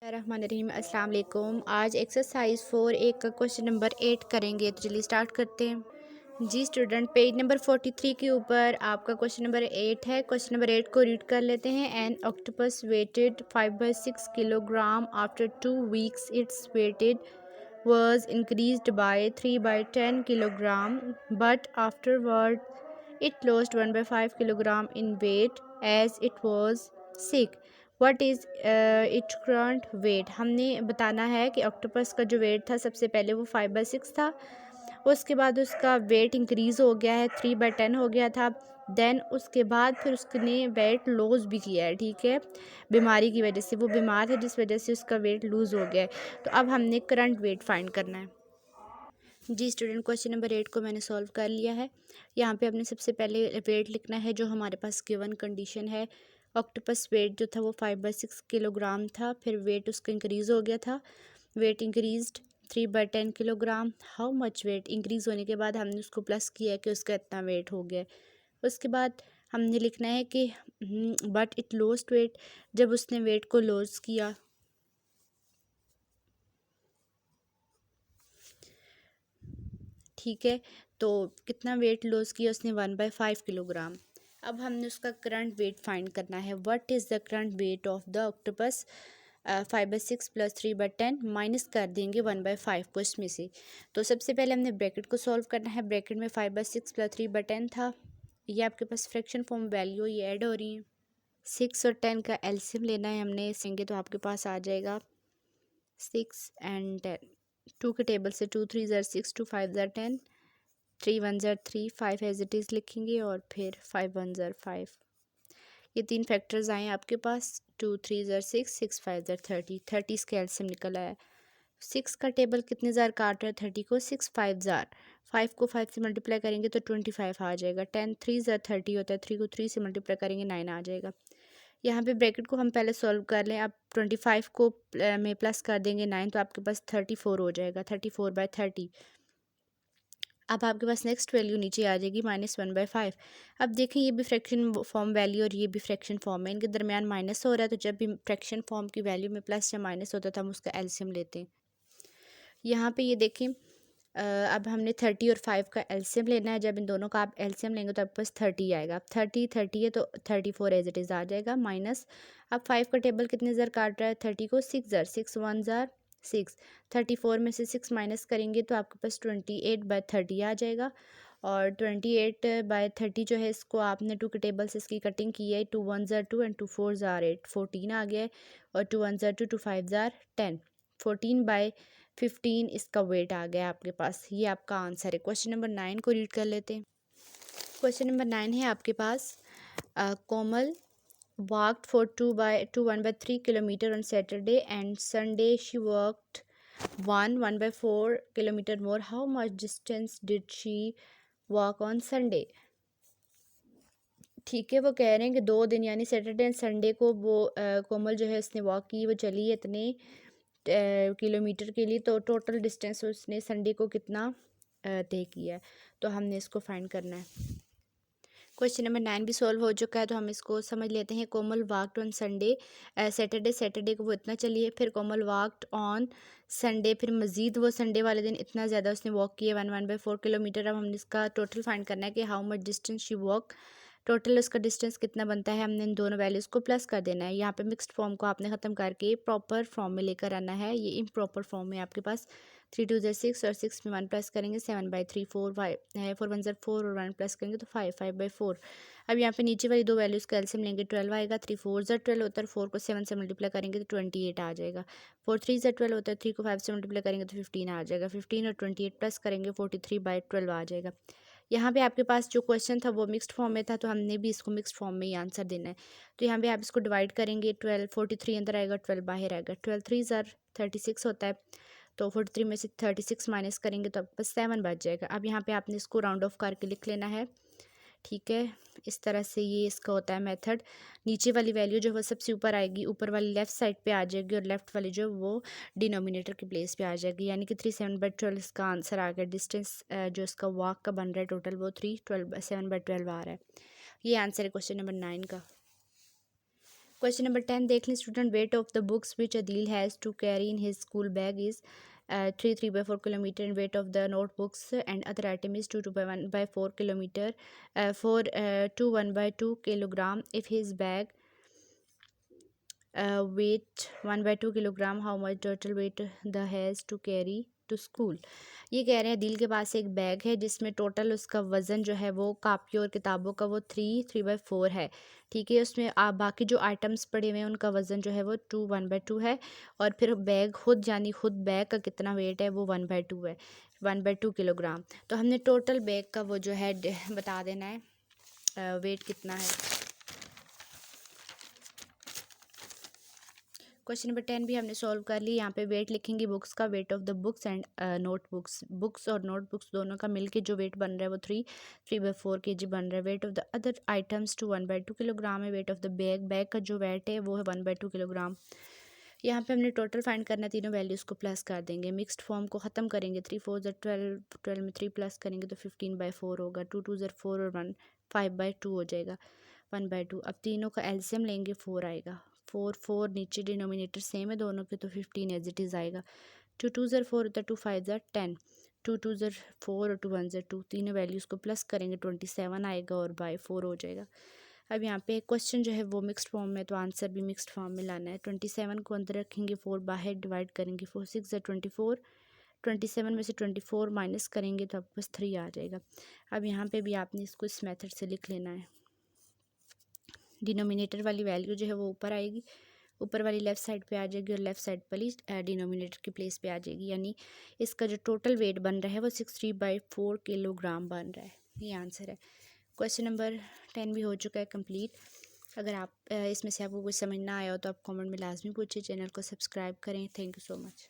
रहमानिर्रहीम अस्सलाम वालेकुम। आज एक्सरसाइज 4 का क्वेश्चन नंबर 8 करेंगे, तो चलिए स्टार्ट करते हैं। जी स्टूडेंट, पेज नंबर 43 के ऊपर आपका क्वेश्चन नंबर 8 है। क्वेश्चन नंबर 8 को रीड कर लेते हैं। An octopus weighed 5/6 kilogram after 2 weeks it's weighed was increased by 3/10 kilogram, but afterward it lost 1/5 kilogram in weight as it was sick. What is its current weight? हमने बताना है कि octopus का जो वेट था सबसे पहले वो 5/6 था, उसके बाद उसका वेट इंक्रीज़ हो गया है, 3/10 हो गया था। देन उसके बाद फिर उसने वेट लॉस भी किया है, ठीक है, बीमारी की वजह से। वो बीमार है जिस वजह से उसका वेट लूज़ हो गया है। तो अब हमने करंट वेट फाइंड करना है। जी स्टूडेंट, क्वेश्चन नंबर 8 को मैंने सॉल्व कर लिया है। यहाँ पे हमने सबसे पहले वेट लिखना है जो हमारे पास गिवन कंडीशन है। ऑक्टोपस वेट जो था वो 5/6 किलोग्राम था, फिर वेट उसका इंक्रीज़ हो गया था। Weight increased 3/10 kilogram. How much weight increase होने के बाद हमने उसको प्लस किया है कि उसका इतना वेट हो गया है। उसके बाद हमने लिखना है कि बट इट लॉस्ट वेट, जब उसने वेट को लॉस किया, ठीक है, तो कितना वेट लॉस किया उसने? 1/5 किलोग्राम। अब हमने उसका करंट वेट फाइंड करना है। What is the current weight of the octopus? 5/6 plus 3/10 minus कर देंगे 1/5 को इसमें से। तो सबसे पहले हमने ब्रैकेट को सॉल्व करना है। ब्रैकेट में 5/6 प्लस 3/10 था, ये आपके पास फ्रैक्शन फॉर्म वैल्यू ये ऐड हो रही है। 6 और 10 का एलसीएम लेना है हमने, सेंगे तो आपके पास आ जाएगा 6 एंड 10। 2 के टेबल से 2 3 ज़र 6, 2 5 ज़र 10, 3 1 ज़र 3, 5 एज इट इज़ लिखेंगे और फिर 5 1 ज़र 5। ये 3 फैक्टर्स आए आपके पास। 2 3 ज़र 6, 6 5 ज़र 30, 30 इसके एलसीएम निकल आया। 6 का टेबल कितने ज़ार काट रहा है? 30 को 6 5 ज़ार, 5 को 5 से मल्टीप्लाई करेंगे तो 25 आ जाएगा। 10 3 ज़ार 30 होता है, 3 को 3 से मल्टीप्लाई करेंगे 9 आ जाएगा। यहाँ पे ब्रैकेट को हम पहले सॉल्व कर लें। अब 25 को में प्लस कर देंगे 9, तो आपके पास 34 हो जाएगा। 34/30। अब आपके पास नेक्स्ट वैल्यू नीचे आ जाएगी -1/5। अब देखें, ये भी फ्रैक्शन फॉर्म वैल्यू और ये भी फ्रैक्शन फॉर्म है, इनके दरमियान माइनस हो रहा है। तो जब भी फ्रैक्शन फॉर्म की वैल्यू में प्लस या माइनस होता है तो हम उसका एलसीएम लेते हैं। यहाँ पे ये देखें, अब हमने 30 और 5 का एलसीएम लेना है। जब इन दोनों का आप एलसीएम लेंगे तो आपके पास 30 आएगा। 30 30 है तो 34 एज इट इज़ आ जाएगा माइनस। अब 5 का टेबल कितने ज़र काट रहा है? 30 को 6 ज़र, 6 1 ज़र 6। 34 में से 6 माइनस करेंगे तो आपके पास 28/30 आ जाएगा। और 28/30 जो है, इसको आपने 2 के टेबल से इसकी कटिंग की है। 2 1 ज़र 2 एंड 2 4 ज़र 8, 14 आ गया है। और 2 1 ज़र 2, 2 5 ज़र 10, 14/15 इसका वेट आ गया आपके पास। ये आपका आंसर है। क्वेश्चन नंबर 9 को रीड कर लेते हैं। क्वेश्चन नंबर 9 है आपके पास। कोमल walked for 1/3 kilometer on Saturday, and Sunday she walked 1/4 kilometer more. How much distance did she walk on Sunday? ठीक है, वो कह रहे हैं कि 2 दिन यानी सैटरडे एंड संडे को वो कोमल जो है उसने वॉक की, वो चली है इतने किलोमीटर के लिए। तो टोटल डिस्टेंस उसने संडे को कितना तय किया है, तो हमने इसको फाइंड करना है। क्वेश्चन नंबर 9 भी सॉल्व हो चुका है, तो हम इसको समझ लेते हैं। कोमल वाक्ड ऑन संडे, सैटरडे को वो इतना चली है। फिर कोमल वाक्ड ऑन संडे, फिर मज़ीद वो संडे वाले दिन इतना ज़्यादा उसने वॉक किया, 1/4 किलोमीटर। अब हमने इसका टोटल फाइंड करना है कि how much distance she walk, total उसका डिस्टेंस कितना बनता है। हमने इन दोनों वैल्यूज़ को प्लस कर देना है। यहाँ पे मिक्स्ड फॉर्म को आपने ख़त्म करके प्रॉपर फॉर्म में लेकर आना है। ये इम्प्रॉपर फॉर्म में आपके पास 3 2 ज़र 6 और 6 में 1 प्लस करेंगे 7/3, 4 4 1 ज़र 4 और 1 प्लस करेंगे तो 5/4। अब यहाँ पे नीचे वाली दो वैल्यूज़ का एलसीएम लेंगे, 12 आएगा। 3 4 ज़र 12 होता है, 4 को 7 से मल्टीप्लाई करेंगे तो 28 आ जाएगा। 4 3 ज़र 12 होता है, 3 को 5 से मल्टीप्लाई करेंगे तो 15 आ जाएगा। 15 और 28 प्लस करेंगे 43/12 आ जाएगा। यहाँ पे आपके पास जो क्वेश्चन था वो मिक्स्ड फॉर्म में था, तो हमने भी इसको मिक्स्ड फॉर्म में ही आंसर देना है। तो यहाँ पे आप इसको डिवाइड करेंगे। 12 43 अंदर आएगा, 12 बाहर आएगा। 12 3 ज़र 36 होता है, तो 43 में से 36 माइनस करेंगे तो आपके पास 7 बच जाएगा। अब यहाँ पे आपने इसको राउंड ऑफ करके लिख लेना है, ठीक है। इस तरह से ये इसका होता है मेथड। नीचे वाली वैल्यू जो है वो सबसे ऊपर आएगी, ऊपर वाली लेफ़्ट साइड पे आ जाएगी, और लेफ़्ट वाली जो वो डिनोमिनेटर के प्लेस पे आ जाएगी। यानी कि 3 7/12 इसका आंसर आ गया। डिस्टेंस जो इसका वॉक का बन रहा है टोटल, वो 7/12 आ रहा है। ये आंसर है क्वेश्चन नंबर 9 का। क्वेश्चन नंबर 10 देख लें student, weight of the books which Adeel has to carry in his school bag is 3 3/4 kilometre and weight of the notebooks and other item is 2 to 1/4 kilometer for 2 1/2 kilogram. If his bag weight 1/2 kilogram, how much total weight the has to carry to school? ये कह रहे हैं दिल के पास एक bag है जिसमें total उसका वज़न जो है वो कापियों और किताबों का वो 3/4 है। ठीक है, उसमें आप बाकी जो आइटम्स पड़े हुए हैं उनका वज़न जो है वो 1/2 है, और फिर बैग खुद यानी खुद बैग का कितना वेट है वो 1/2 है, 1/2 किलोग्राम। तो हमने टोटल बैग का वो जो है बता देना है वेट कितना है। क्वेश्चन नंबर 10 भी हमने सॉल्व कर ली। यहाँ पे वेट लिखेंगे बुक्स का, wait of the books and notebooks, books और नोटबुक्स दोनों का मिलके जो वेट बन रहा है वो 3/4 kg बन रहा है। Weight of the other items 1/2 kilogram है। Weight of the bag, bag का जो वेट है वो है 1/2 किलोग्राम। यहाँ पे हमने टोटल फाइंड करना है, तीनों वैल्यूज़ को प्लस कर देंगे, मिक्स्ड फॉर्म को ख़त्म करेंगे। 3 4 12, 12 में 3 प्लस करेंगे तो 15/4 होगा। 2 2 4 और 1 5/2 हो जाएगा, 1/2। अब तीनों का एलसीएम लेंगे, 4 आएगा। 4 4 नीचे डिनोमिनेटर सेम है दोनों के तो 15 एज इट इज़ आएगा। 2 2 4 होता है, 2 5 10, 2 2 4 और 2 1 2, तीनों वैल्यूज़ को प्लस करेंगे 27 आएगा और बाय 4 हो जाएगा। अब यहाँ पे क्वेश्चन जो है वो मिक्स्ड फॉर्म में, तो आंसर भी मिक्स्ड फॉर्म में लाना है। 27 को अंदर रखेंगे, 4 बाहर डिवाइड करेंगे, 4 6 24, 27 में से 24 माइनस करेंगे तो आपके पास 3 आ जाएगा। अब यहाँ पे भी आपने इसको इस मेथड से लिख लेना है। डिनोमिनेटर वाली वैल्यू जो है वो ऊपर आएगी, ऊपर वाली लेफ़्ट साइड पे आ जाएगी और लेफ़्ट साइड वाली डिनोमिनेटर की प्लेस पे आ जाएगी, यानी इसका जो टोटल वेट बन रहा है वो 63/4 किलोग्राम बन रहा है। ये आंसर है। क्वेश्चन नंबर 10 भी हो चुका है कंप्लीट। अगर आप इसमें से आपको कुछ समझ ना आया हो तो आप कमेंट में लाजमी पूछिए। चैनल को सब्सक्राइब करें। Thank you so much.